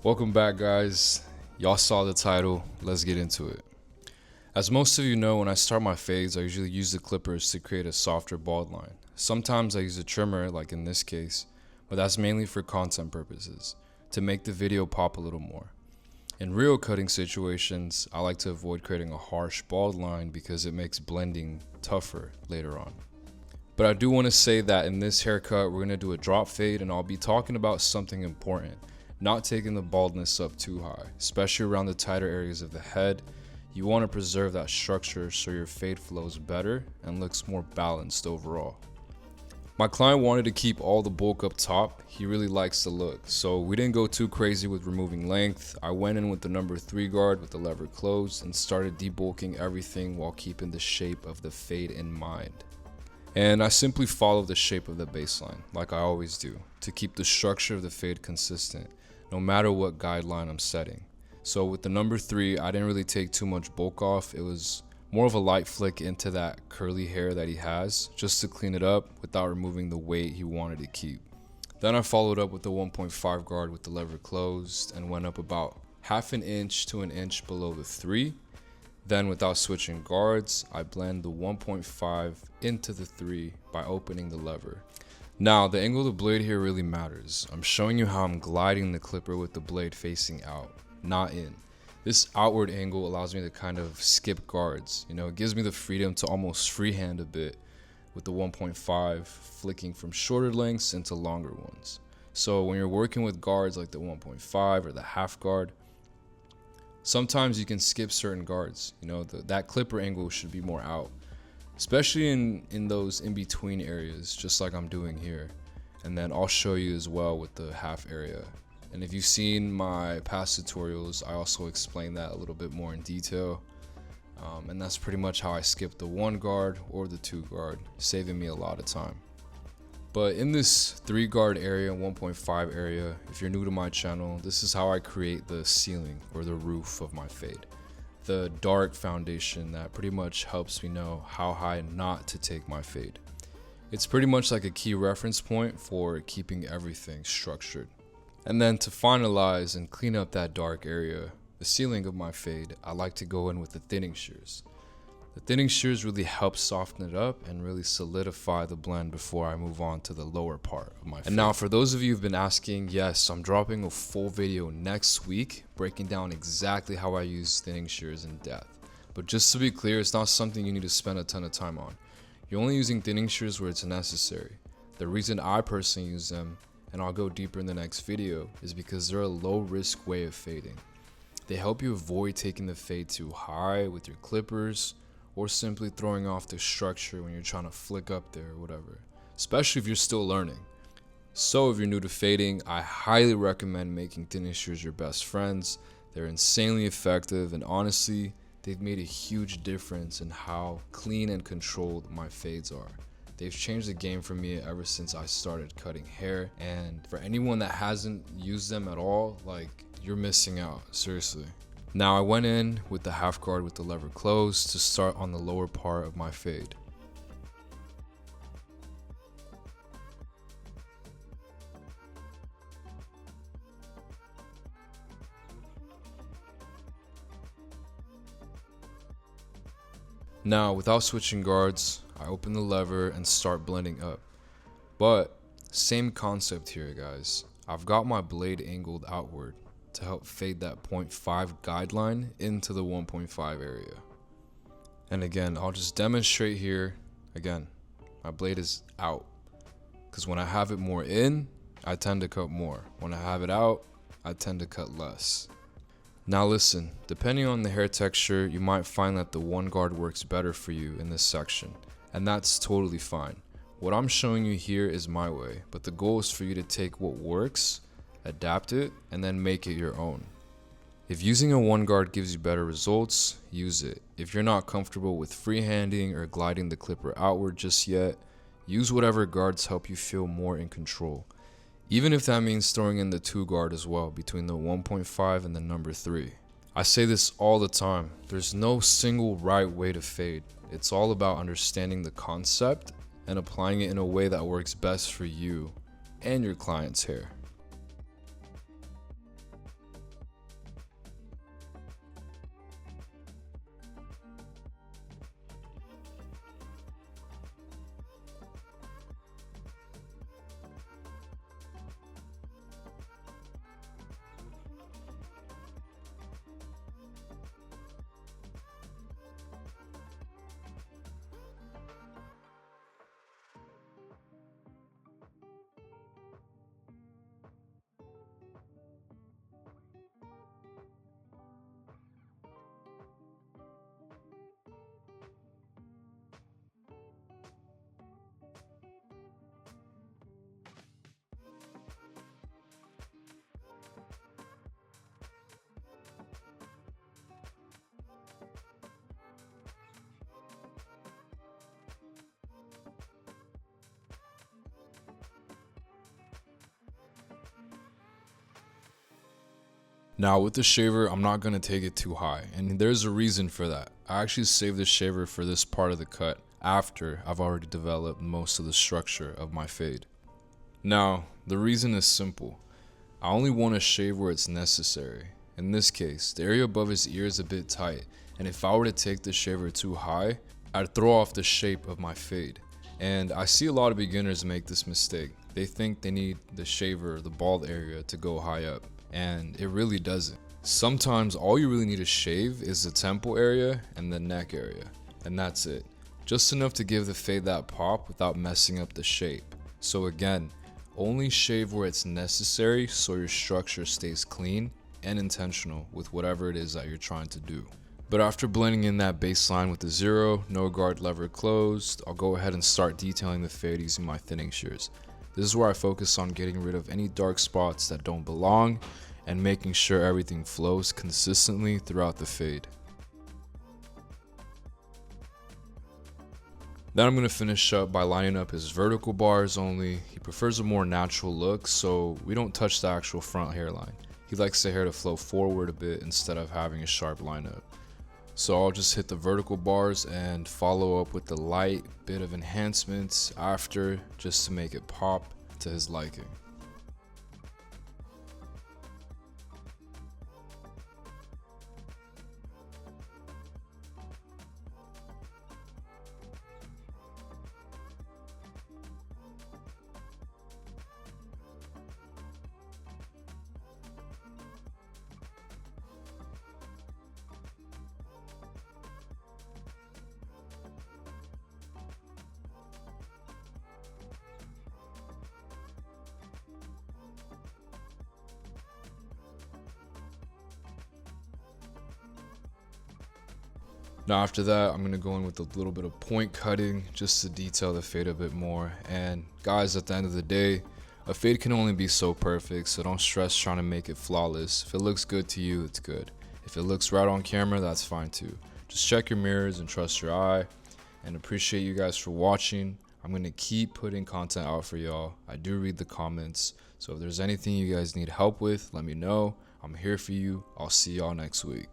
Welcome back, guys. Y'all saw the title. Let's get into it. As most of you know, when I start my fades, I usually use the clippers to create a softer bald line. Sometimes I use a trimmer, like in this case, but that's mainly for content purposes, to make the video pop a little more. In real cutting situations, I like to avoid creating a harsh bald line because it makes blending tougher later on. But I do want to say that in this haircut, we're going to do a drop fade, and I'll be talking about something important. Not taking the baldness up too high, especially around the tighter areas of the head. You want to preserve that structure so your fade flows better and looks more balanced overall. My client wanted to keep all the bulk up top. He really likes the look, so we didn't go too crazy with removing length. I went in with the number 3 guard with the lever closed and started debulking everything while keeping the shape of the fade in mind. And I simply follow the shape of the baseline, like I always do, to keep the structure of the fade consistent, no matter what guideline I'm setting. So with the number 3, I didn't really take too much bulk off. It was more of a light flick into that curly hair that he has, just to clean it up without removing the weight he wanted to keep. Then I followed up with the 1.5 guard with the lever closed and went up about half an inch to an inch below the 3. Then without switching guards, I blend the 1.5 into the 3 by opening the lever. Now, the angle of the blade here really matters. I'm showing you how I'm gliding the clipper with the blade facing out, not in. This outward angle allows me to kind of skip guards. It gives me the freedom to almost freehand a bit with the 1.5 flicking from shorter lengths into longer ones. So when you're working with guards like the 1.5 or the half guard, sometimes you can skip certain guards. That clipper angle should be more out, especially in those in-between areas, just like I'm doing here. And then I'll show you as well with the half area. And if you've seen my past tutorials, I also explain that a little bit more in detail. And that's pretty much how I skip the 1 guard or the 2 guard, saving me a lot of time. But in this 3 guard area and 1.5 area, if you're new to my channel, this is how I create the ceiling or the roof of my fade. The dark foundation that pretty much helps me know how high not to take my fade. It's pretty much like a key reference point for keeping everything structured. And then to finalize and clean up that dark area, the ceiling of my fade, I like to go in with the thinning shears. The thinning shears really help soften it up and really solidify the blend before I move on to the lower part of my fade. And now for those of you who've been asking, yes, I'm dropping a full video next week breaking down exactly how I use thinning shears in depth. But just to be clear, it's not something you need to spend a ton of time on. You're only using thinning shears where it's necessary. The reason I personally use them, and I'll go deeper in the next video, is because they're a low risk way of fading. They help you avoid taking the fade too high with your clippers, or simply throwing off the structure when you're trying to flick up there or whatever, especially if you're still learning. So if you're new to fading, I highly recommend making thinning shears your best friends. They're insanely effective, and honestly, they've made a huge difference in how clean and controlled my fades are. They've changed the game for me ever since I started cutting hair, and for anyone that hasn't used them at all, you're missing out, seriously. Now I went in with the half guard with the lever closed to start on the lower part of my fade. Now without switching guards, I open the lever and start blending up. But same concept here, guys. I've got my blade angled outward to help fade that 0.5 guideline into the 1.5 area. And again, I'll just demonstrate here. Again, my blade is out, because when I have it more in, I tend to cut more. When I have it out, I tend to cut less. Now listen, depending on the hair texture, you might find that the 1 guard works better for you in this section, and that's totally fine. What I'm showing you here is my way, but the goal is for you to take what works, adapt it, and then make it your own. If using a 1 guard gives you better results, use it. If you're not comfortable with freehanding or gliding the clipper outward just yet, use whatever guards help you feel more in control. Even if that means throwing in the 2 guard as well between the 1.5 and the number 3. I say this all the time, there's no single right way to fade. It's all about understanding the concept and applying it in a way that works best for you and your client's hair. Now with the shaver, I'm not going to take it too high, and there's a reason for that. I actually saved the shaver for this part of the cut after I've already developed most of the structure of my fade. Now, the reason is simple. I only want to shave where it's necessary. In this case, the area above his ear is a bit tight, and if I were to take the shaver too high, I'd throw off the shape of my fade. And I see a lot of beginners make this mistake. They think they need the shaver, the bald area, to go high up, and it really doesn't. Sometimes all you really need to shave is the temple area and the neck area, and that's it. Just enough to give the fade that pop without messing up the shape. So again, only shave where it's necessary so your structure stays clean and intentional with whatever it is that you're trying to do. But after blending in that baseline with the 0, no guard lever closed, I'll go ahead and start detailing the fade using my thinning shears. This is where I focus on getting rid of any dark spots that don't belong and making sure everything flows consistently throughout the fade. Then I'm going to finish up by lining up his vertical bars only. He prefers a more natural look, so we don't touch the actual front hairline. He likes the hair to flow forward a bit instead of having a sharp lineup. So I'll just hit the vertical bars and follow up with the light bit of enhancements after, just to make it pop to his liking. Now after that, I'm going to go in with a little bit of point cutting just to detail the fade a bit more. And guys, at the end of the day, a fade can only be so perfect, so don't stress trying to make it flawless. If it looks good to you, it's good. If it looks right on camera, that's fine too. Just check your mirrors and trust your eye. And appreciate you guys for watching. I'm going to keep putting content out for y'all. I do read the comments, so if there's anything you guys need help with, let me know. I'm here for you. I'll see y'all next week.